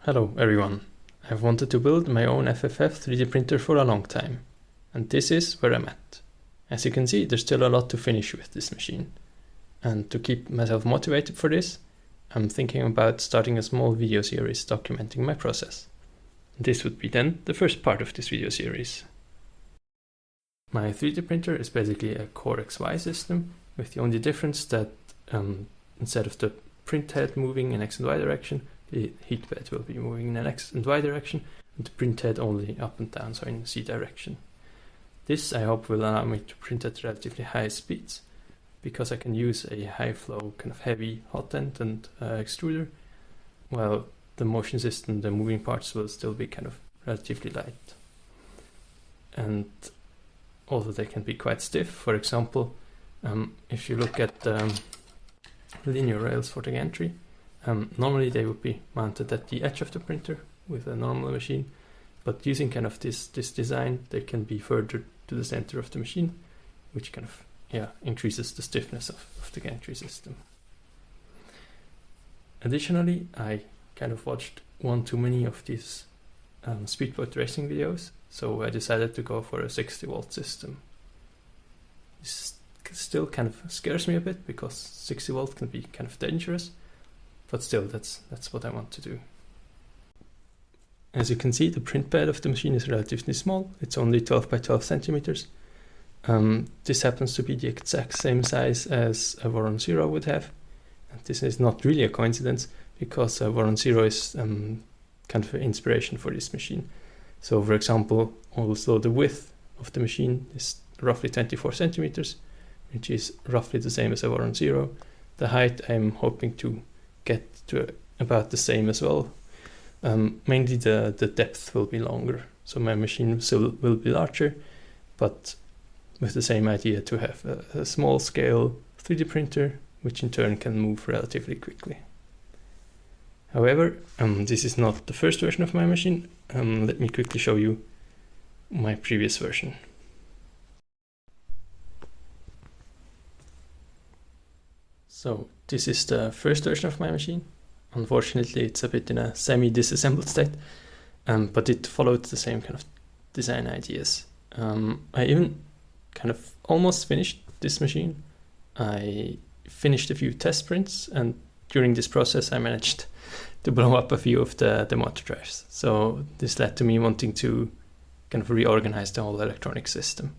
Hello everyone. I've wanted to build my own FFF 3D printer for a long time, and this is where I'm at. As you can see, there's still a lot to finish with this machine. And to keep myself motivated for this, I'm thinking about starting a small video series documenting my process. This would be then the first part of this video series. My 3D printer is basically a Core XY system, with the only difference that instead of the print head moving in X and Y direction, the heat bed will be moving in an X and Y direction, and the print head only up and down, so in Z direction. This, I hope, will allow me to print at relatively high speeds, because I can use a high flow, kind of heavy hot end and extruder, while the motion system, the moving parts, will still be kind of relatively light. And although they can be quite stiff, for example, if you look at linear rails for the gantry, normally they would be mounted at the edge of the printer with a normal machine, but using kind of this design, they can be further to the center of the machine, which kind of increases the stiffness of the gantry system. Additionally, I kind of watched one too many of these speedboat racing videos, so I decided to go for a 60 volt system. This still kind of scares me a bit because 60 volt can be kind of dangerous, but still that's what I want to do. As you can see, the print bed of the machine is relatively small. It's only 12 by 12 centimeters. This happens to be the exact same size as a Voron Zero would have. And this is not really a coincidence, because Voron Zero is kind of an inspiration for this machine. So for example, also the width of the machine is roughly 24 centimeters, which is roughly the same as a Voron Zero. The height I'm hoping to get to about the same as well. Mainly the depth will be longer, so my machine still will be larger, but with the same idea to have a small scale 3D printer, which in turn can move relatively quickly. However, this is not the first version of my machine. Let me quickly show you my previous version. So this is the first version of my machine. Unfortunately, it's a bit in a semi-disassembled state, but it followed the same kind of design ideas. I even kind of almost finished this machine. I finished a few test prints, and during this process I managed to blow up a few of the motor drives. So this led to me wanting to kind of reorganize the whole electronic system.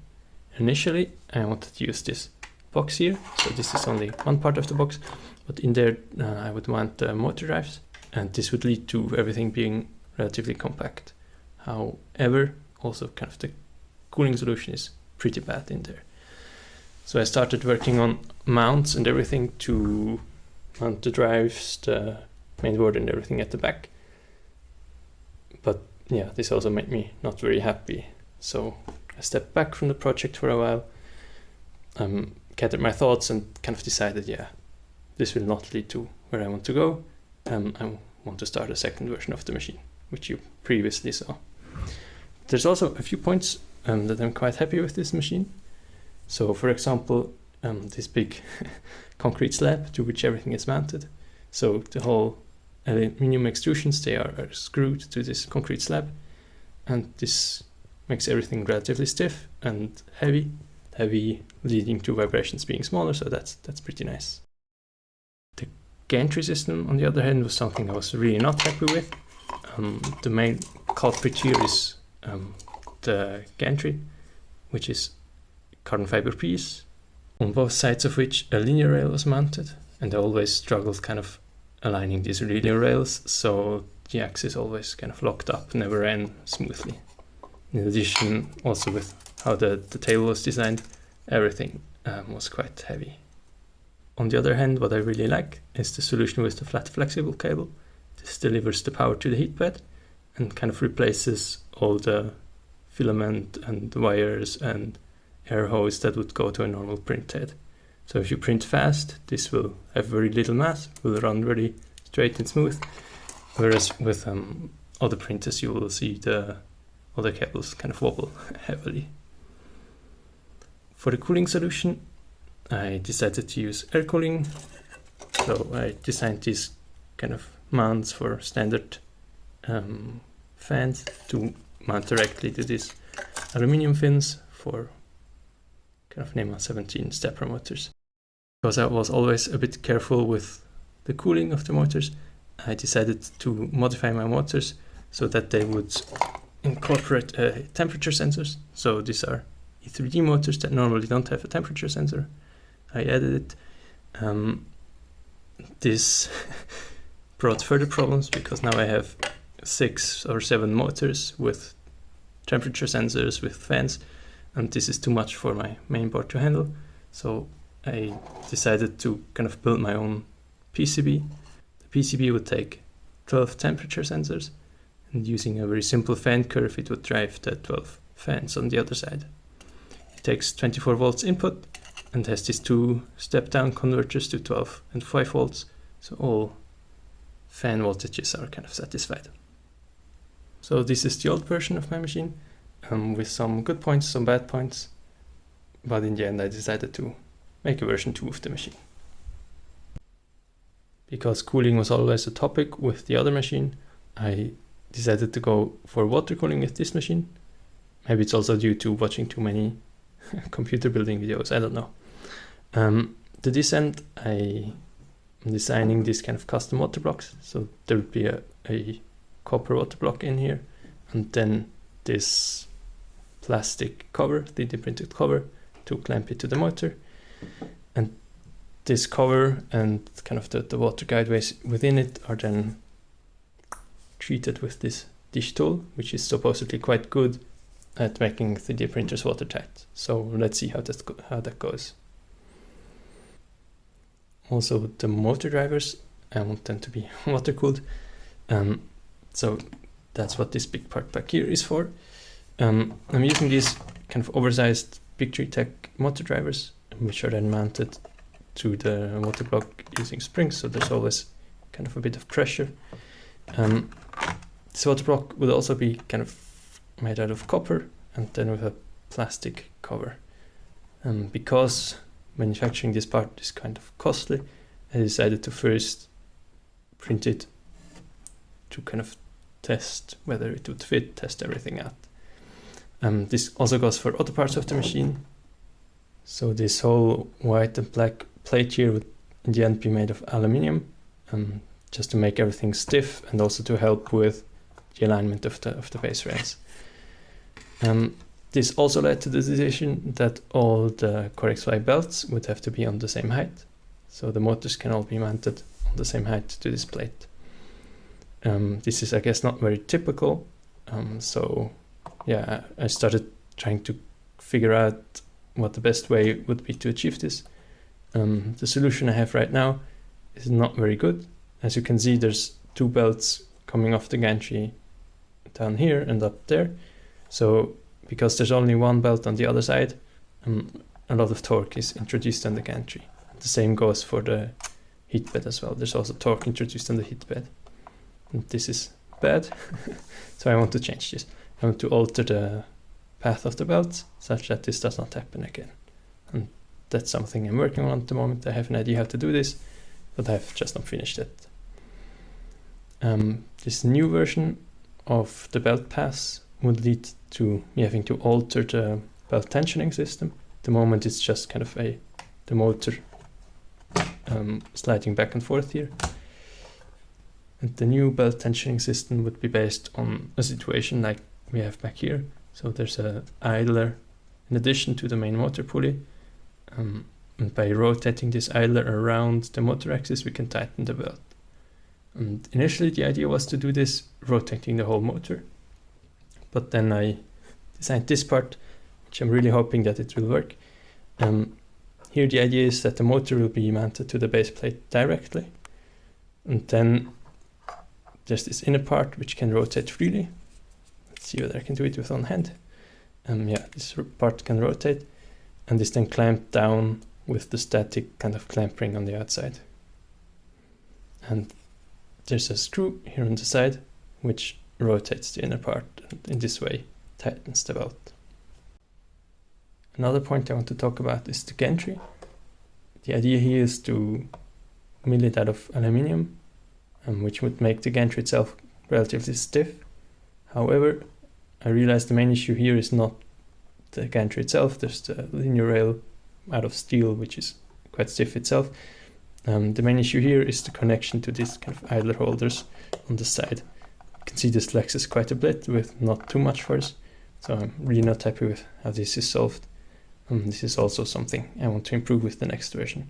Initially, I wanted to use this box here, so this is only one part of the box, but in there I would want the motor drives, and this would lead to everything being relatively compact. However, also kind of the cooling solution is pretty bad in there. So I started working on mounts and everything to mount the drives, the mainboard and everything at the back. But yeah, this also made me not very happy. So I stepped back from the project for a while, gathered my thoughts and kind of decided, this will not lead to where I want to go. I want to start a second version of the machine, which you previously saw. There's also a few points that I'm quite happy with this machine. So for example, this big concrete slab to which everything is mounted. So the whole aluminium extrusions, they are screwed to this concrete slab, and this makes everything relatively stiff and heavy leading to vibrations being smaller, so that's pretty nice. The gantry system, on the other hand, was something I was really not happy with. The main culprit here is the gantry, which is carbon fiber piece, on both sides of which a linear rail was mounted, and I always struggled kind of aligning these linear rails, so the axis always kind of locked up, never ran smoothly. In addition, also with how the tail was designed, everything was quite heavy. On the other hand, what I really like is the solution with the flat flexible cable. This delivers the power to the heat bed and kind of replaces all the filament and wires and air hose that would go to a normal print head. So if you print fast, this will have very little mass, will run very straight and smooth, whereas with other printers you will see the other cables kind of wobble heavily. For the cooling solution, I decided to use air cooling, so I designed these kind of mounts for standard fans to mount directly to these aluminium fins for kind of NEMA 17 stepper motors. Because I was always a bit careful with the cooling of the motors, I decided to modify my motors so that they would incorporate temperature sensors. So these are E3D motors that normally don't have a temperature sensor. I added it. This brought further problems because now I have 6 or 7 motors with temperature sensors, with fans, and this is too much for my main board to handle. So I decided to kind of build my own PCB. The PCB would take 12 temperature sensors, and using a very simple fan curve, it would drive the 12 fans on the other side. It takes 24 volts input and has these 2 step-down converters to 12 and 5 volts, so all fan voltages are kind of satisfied. So this is the old version of my machine, with some good points, some bad points, but in the end I decided to make a version 2 of the machine. Because cooling was always a topic with the other machine, I decided to go for water cooling with this machine. Maybe it's also due to watching too many computer building videos, I don't know. To this end, I am designing this kind of custom water blocks. So there would be a copper water block in here, and then this plastic cover, 3D printed cover, to clamp it to the motor. And this cover and kind of the water guideways within it are then treated with this dish tool, which is supposedly quite good at making 3D printers watertight. So let's see how that goes. Also, the motor drivers, I want them to be water cooled. So that's what this big part back here is for. I'm using these kind of oversized Big3Tech motor drivers, which are then mounted to the water block using springs, so there's always kind of a bit of pressure. This water block would also be kind of made out of copper and then with a plastic cover. Because manufacturing this part is kind of costly, I decided to first print it to kind of test whether it would fit, test everything out. This also goes for other parts of the machine. So this whole white and black plate here would in the end be made of aluminium, just to make everything stiff and also to help with the alignment of the base rails. This also led to the decision that all the CoreXY belts would have to be on the same height. So the motors can all be mounted on the same height to this plate. This is, I guess, not very typical. So yeah, I started trying to figure out what the best way would be to achieve this. The solution I have right now is not very good. As you can see, there's 2 belts coming off the gantry down here and up there. So because there's only 1 belt on the other side, a lot of torque is introduced on the gantry. The same goes for the heat bed as well. There's also torque introduced on the heat bed. And this is bad, so I want to change this. I want to alter the path of the belts such that this does not happen again. And that's something I'm working on at the moment. I have an idea how to do this, but I've just not finished it. This new version of the belt pass would lead to me having to alter the belt tensioning system. At the moment it's just kind of the motor sliding back and forth here. And the new belt tensioning system would be based on a situation like we have back here. So there's an idler in addition to the main motor pulley. And by rotating this idler around the motor axis, we can tighten the belt. And initially the idea was to do this rotating the whole motor. But then I designed this part, which I'm really hoping that it will work. Here the idea is that the motor will be mounted to the base plate directly. And then there's this inner part which can rotate freely. Let's see whether I can do it with one hand. Yeah, this part can rotate, and is then clamped down with the static kind of clamp ring on the outside. And there's a screw here on the side which rotates the inner part, and in this way tightens the belt. Another point I want to talk about is the gantry. The idea here is to mill it out of aluminium, which would make the gantry itself relatively stiff. However, I realized the main issue here is not the gantry itself. There's the linear rail out of steel, which is quite stiff itself. The main issue here is the connection to these kind of idler holders on the side. You can see this flexes quite a bit with not too much force, so I'm really not happy with how this is solved. This is also something I want to improve with the next version.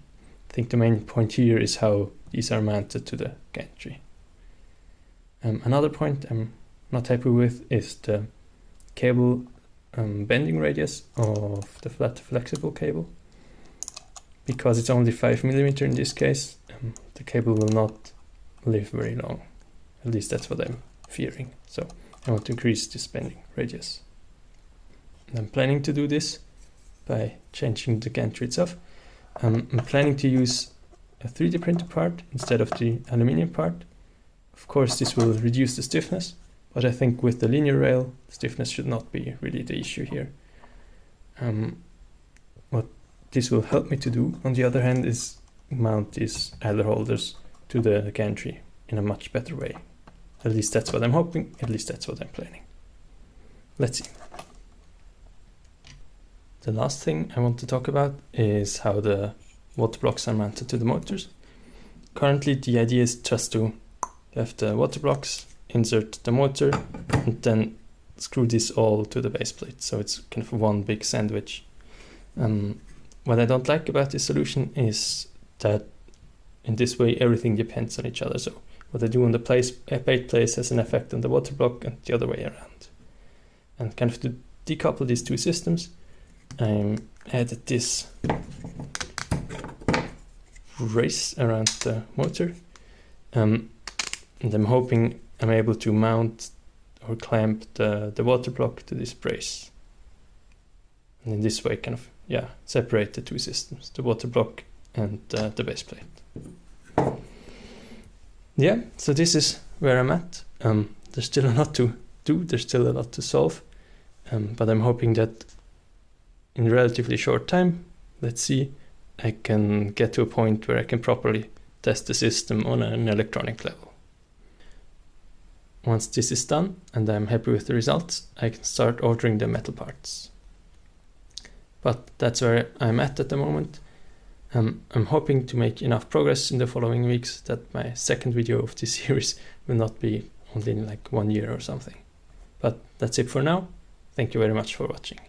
I think the main point here is how these are mounted to the gantry. Another point I'm not happy with is the cable bending radius of the flat flexible cable. Because it's only 5mm in this case, the cable will not live very long. At least that's what I'm fearing. So I want to increase this bending radius. And I'm planning to do this by changing the gantry itself. I'm planning to use a 3D printed part instead of the aluminium part. Of course, this will reduce the stiffness, but I think with the linear rail, stiffness should not be really the issue here. What this will help me to do, on the other hand, is mount these idler holders to the gantry in a much better way. At least that's what I'm hoping, at least that's what I'm planning. Let's see. The last thing I want to talk about is how the water blocks are mounted to the motors. Currently the idea is just to have the water blocks, insert the motor, and then screw this all to the base plate. So it's kind of one big sandwich. What I don't like about this solution is that in this way everything depends on each other. So what I do on the plate place has an effect on the water block and the other way around. And kind of to decouple these two systems, I added this race around the motor, and I'm hoping I'm able to mount or clamp the water block to this brace. And in this way kind of, separate the two systems, the water block and the base plate. Yeah, so this is where I'm at. There's still a lot to do, there's still a lot to solve, but I'm hoping that in a relatively short time, let's see, I can get to a point where I can properly test the system on an electronic level. Once this is done and I'm happy with the results, I can start ordering the metal parts. But that's where I'm at the moment. I'm hoping to make enough progress in the following weeks that my second video of this series will not be only in like 1 year or something. But that's it for now. Thank you very much for watching.